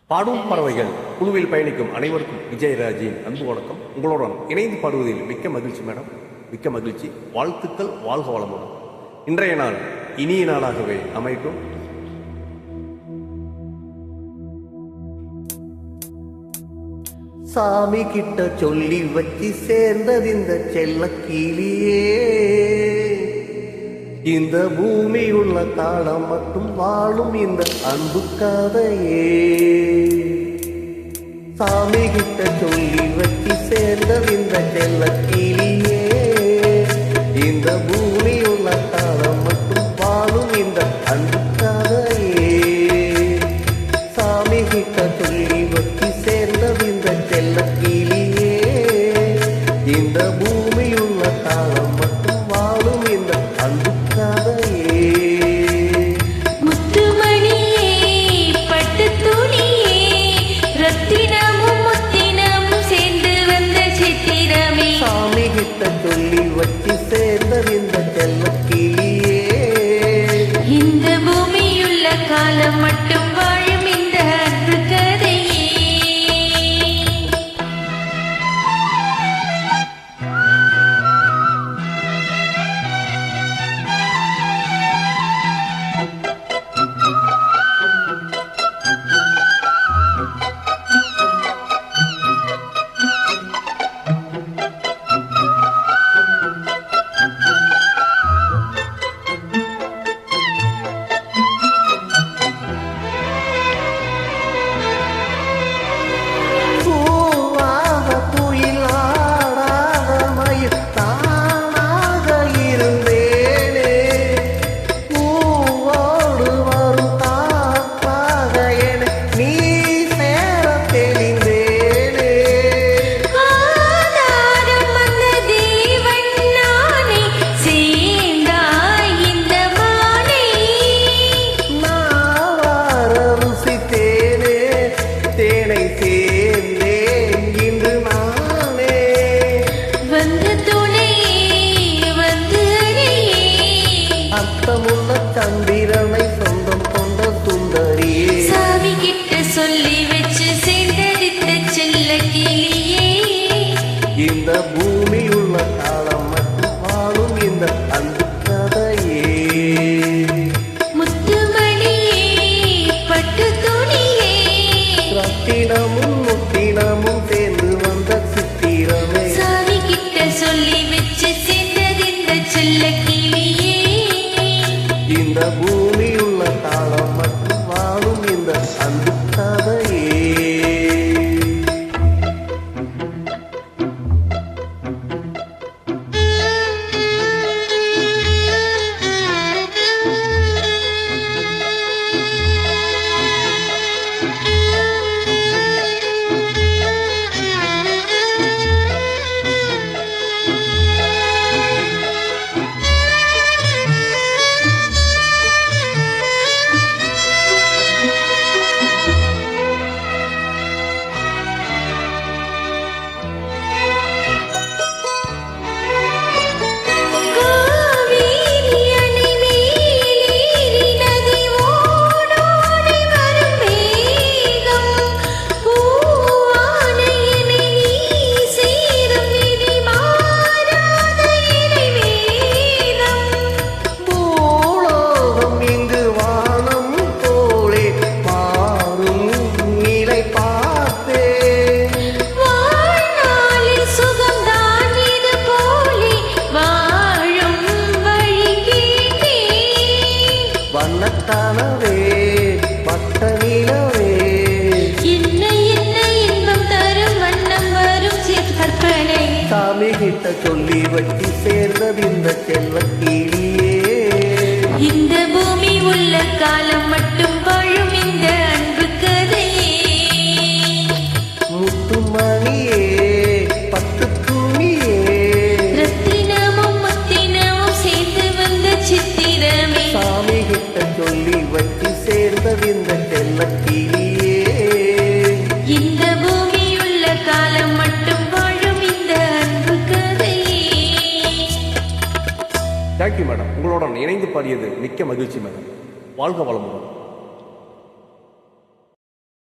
பாடும் பறவைகள் குழுவில் பயணிக்கும் அனைவருக்கும் விஜயராஜின் அன்பு வணக்கம். உங்களுடன் இணைந்து பாடுவதில் மிக்க மகிழ்ச்சி மேடம், மிக்க மகிழ்ச்சி. வாழ்த்துக்கள், வாழ்க வளமுடன். இன்றைய நாள் இனிய நாளாகவே அமைக்கும். சாமி கிட்ட சொல்லி வச்சு சேர்ந்தது இந்த செல்ல கீழியே. இந்த பூமி உள்ள காலம் மட்டும் வாழும் இந்த அன்பு கதையே. சாமி கிட்ட சொல்லி வச்சு சேர்ந்தது இந்த செல்ல கீழியே. இந்த பூமி உள்ள காலம் மட்டும் வாழும் இந்த அன்பு கதையே. சாமி கிட்ட சொல்லி வச்சு சேர்ந்தது இந்த செல்ல கீழியே. இந்த பூமி உள்ள காலம் மட்டும் வாழும் இந்த அன்பு கதையே. முத்துமணியே, பட்டு துணியே, ரத்தினமும் முத்தினமும் சேர்ந்து வந்த சித்திரமே. சாமி கிட்ட சொல்லி வச்சு சேர்ந்தது இந்த செல்ல கிளியே. இந்த பூமியுள்ள காலம் மட்டும் வாழும் இந்த அன்பு கதையே. சந்திரனை சொந்தம் கொண்ட சுந்தரியே. சாமி கிட்ட சொல்லி வச்சு சேர்ந்தடித்த செல்ல கிளியே. இந்த பூமி உள்ள காலம் மட்டும் வாழும் இந்த அன்பு கதையே. முத்துமணியே, பட்டு துணியே, ரத்தினமும் முத்தினமும் சேர்ந்து வந்த சித்திரமே. சாமி கிட்ட சொல்லி வச்சு சேர்ந்தது இந்த செல்ல கிளியே. இந்த பூமி உள்ள காலம் மட்டும் வாழும் இந்த அன்பு கதையே. வண்ணத்தானவே பட்ட நிலவே, என்ன என்ன இன்பம் தரும் வண்ணம் வரும் கற்பனை. சாமி கிட்ட சொல்லி வச்சு சேர்ந்தது இந்த செல்ல கிளியே. இந்த பூமி உள்ள காலம் மட்டும் வாழும் இந்த அன்பு கதையே. முத்துமணியே, பட்டு துணியே, ரத்தினமும் முத்தினமும் சேர்ந்து வந்த சித்திரமே. சாமி கிட்ட சொல்லி வச்சு சேர்ந்தது இந்த செல்ல கிளியே. இந்த பூமியுள்ள காலம் மட்டும் வாழும் இந்த அன்பு கதையே. Thank you madam. உங்களுடன் இணைந்து பாடியது மிக்க மகிழ்ச்சி மேடம். வாழ்க வளமுடன்.